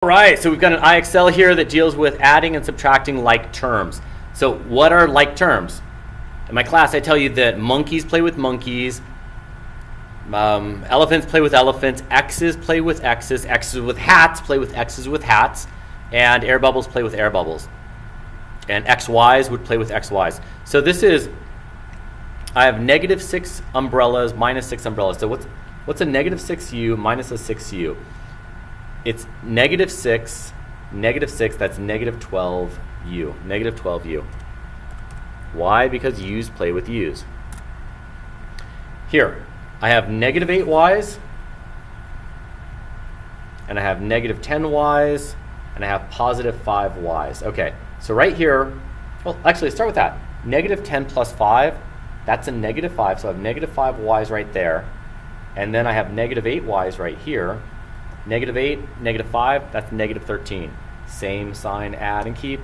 All right, so we've got an IXL here that deals with adding and subtracting like terms. So what are like terms? In my class, I tell you that monkeys play with monkeys, elephants play with elephants, X's play with X's, X's with hats play with X's with hats, and air bubbles play with air bubbles. And XYs would play with XYs. So this is, I have -6 umbrellas, -6 umbrellas. So what's a -6U minus a 6U? It's -6, -6, that's -12U, -12U. Why? Because U's play with U's. Here, I have -8Ys, and I have -10Ys, and I have +5Ys. Okay, so right here, well, actually, let's start with that. -10 plus 5, that's a -5, so I have -5Ys right there. And then I have -8Ys right here. -8, -5, that's -13. Same sign, add and keep.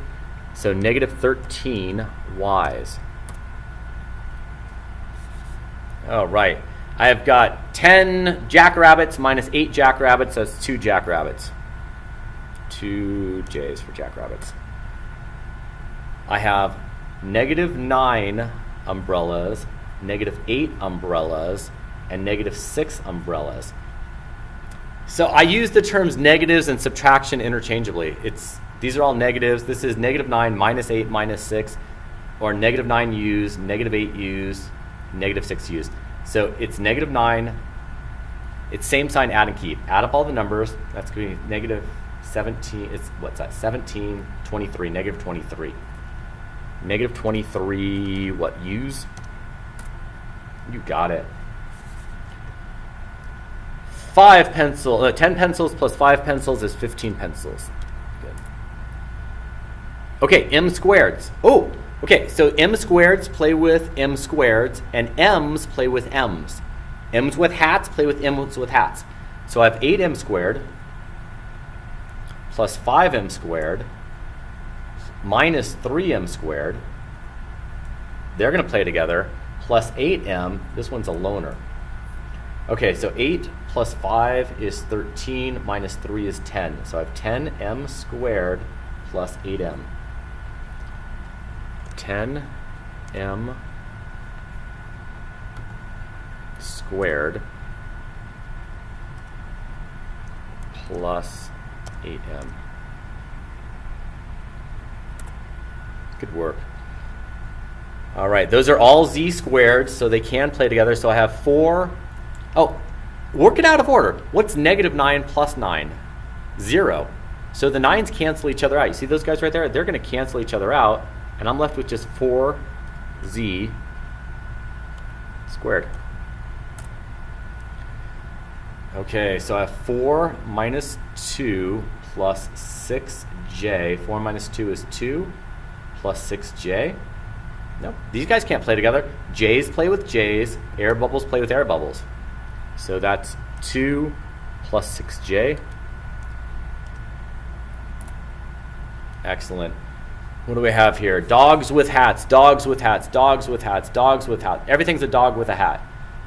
So -13Ys. All right. I have got 10 jackrabbits minus 8 jackrabbits. So that's 2 jackrabbits. 2 J's for jackrabbits. I have -9 umbrellas, -8 umbrellas, and -6 umbrellas. So I use the terms negatives and subtraction interchangeably. These are all negatives. This is -9 minus 8 minus 6, or -9 U's, -8 U's, -6 U's. So it's -9. It's same sign, add and keep. Add up all the numbers. That's going to be -17. It's what's that? 17, 23, -23. -23 what U's? You got it. 10 pencils plus 5 pencils is 15 pencils. Good. Okay, M squareds. Oh, okay, so M squareds play with M squareds, and M's play with M's. M's with hats play with M's with hats. So I have 8M squared plus 5M squared minus 3M squared. They're going to play together, plus 8M. This one's a loner. Okay, so 8 plus 5 is 13, minus 3 is 10. So I have 10M squared plus 8M. 10M squared plus 8M. Good work. All right, those are all Z squared, so they can play together. So I have 4. Oh, work it out of order. What's -9 plus 9? 0. So the 9's cancel each other out. You see those guys right there? They're going to cancel each other out, and I'm left with just 4Z squared. Okay, so I have 4 minus 2 plus 6J. 4 minus 2 is 2 plus 6J. Nope, these guys can't play together. J's play with J's. Air bubbles play with air bubbles. So that's 2 plus 6J. Excellent. What do we have here? Dogs with hats, dogs with hats, dogs with hats, dogs with hats. Everything's a dog with a hat.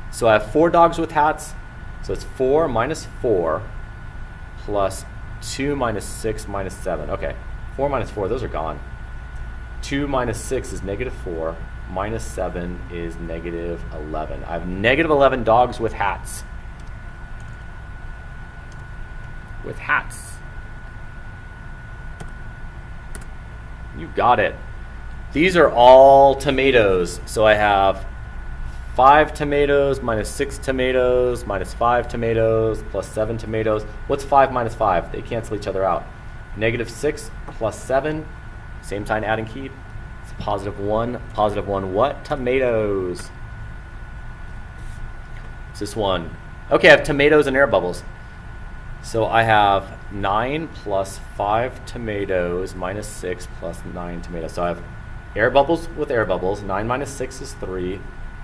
So I have 4 dogs with hats. So it's 4 minus 4 plus 2 minus 6 minus 7. Okay, 4 minus 4, those are gone. 2 minus 6 is -4. Minus 7 is -11. I have -11 dogs with hats. With hats. You got it. These are all tomatoes. So I have 5 tomatoes minus 6 tomatoes minus 5 tomatoes plus 7 tomatoes. What's 5 minus 5? They cancel each other out. -6 plus 7. Same sign, add and keep. It's +1. +1 what? Tomatoes. It's this one. Okay, I have tomatoes and air bubbles. So I have 9 plus 5 tomatoes minus 6 plus 9 tomatoes. So I have air bubbles with air bubbles. 9 minus 6 is 3.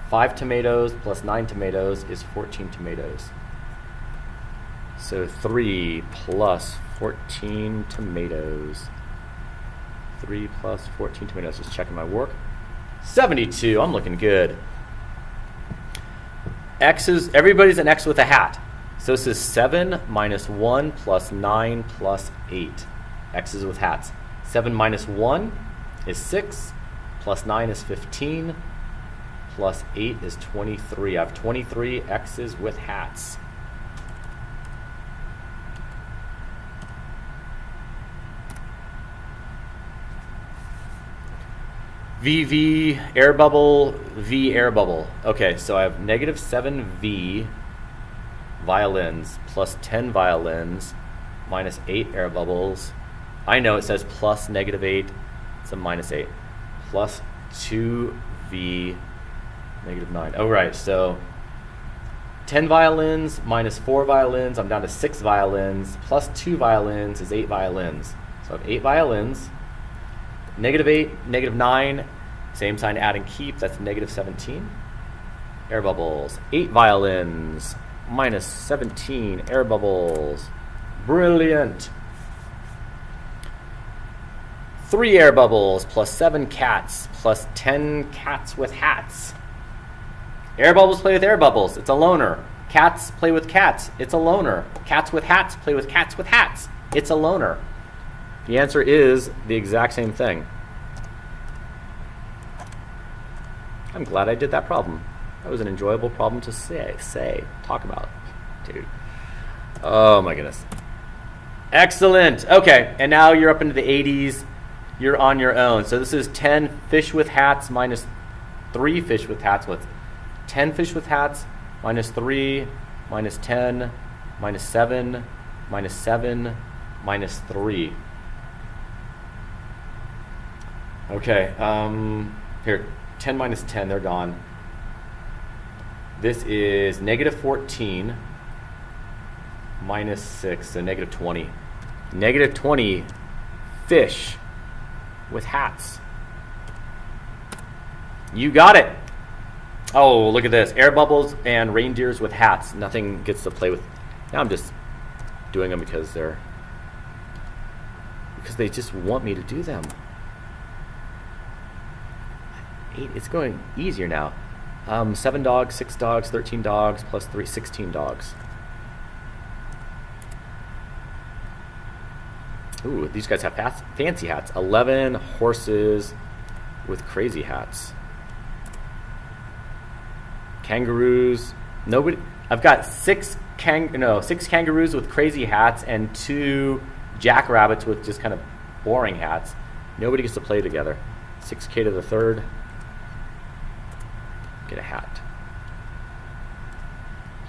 5 tomatoes plus 9 tomatoes is 14 tomatoes. So 3 plus 14 tomatoes. 3 plus 14 tomatoes. Just checking my work. 72. I'm looking good. X's. Everybody's an X with a hat. So this is 7 minus 1 plus 9 plus 8. X's with hats. 7 minus 1 is 6, plus 9 is 15, plus 8 is 23. I have 23 X's with hats. VV air bubble, V air bubble. Okay, so I have negative 7V violins plus 10 violins minus 8 air bubbles. I know it says plus negative 8, it's a minus 8. Plus 2V negative 9. Oh, right, so 10 violins minus 4 violins, I'm down to 6 violins. Plus 2 violins is 8 violins. So I have 8 violins. Negative 8, negative 9, same sign, add and keep, that's negative 17. Air bubbles, 8 violins, minus 17 air bubbles. Brilliant. 3 air bubbles plus 7 cats plus 10 cats with hats. Air bubbles play with air bubbles, it's a loner. Cats play with cats, it's a loner. Cats with hats play with cats with hats, it's a loner. The answer is the exact same thing. I'm glad I did that problem. That was an enjoyable problem to talk about, dude. Oh my goodness. Excellent. Okay, and now you're up into the 80s. You're on your own. So this is 10 fish with hats minus 3 fish with hats. What's 10 fish with hats minus 3 minus 10 minus 7 minus 7 minus 3. Okay, here, 10 minus 10, they're gone. This is negative 14 minus 6, so negative 20. Negative 20 fish with hats. You got it. Oh, look at this. Air bubbles and reindeers with hats. Nothing gets to play with. Now I'm just doing them because they just want me to do them. 8, it's going easier now. 7 dogs, 6 dogs, 13 dogs, plus 3, 16 dogs. Ooh, these guys have fancy hats. 11 horses with crazy hats. Kangaroos. Nobody. I've got 6 kangaroos with crazy hats and 2 jackrabbits with just kind of boring hats. Nobody gets to play together. 6K to the third. Get a hat.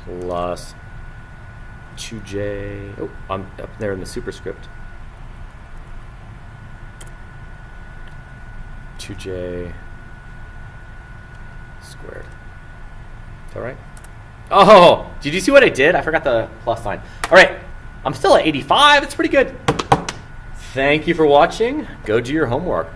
Plus 2J. Oh, I'm up there in the superscript. 2J squared. Is that right? Oh, did you see what I did? I forgot the plus sign. All right, I'm still at 85. It's pretty good. Thank you for watching. Go do your homework.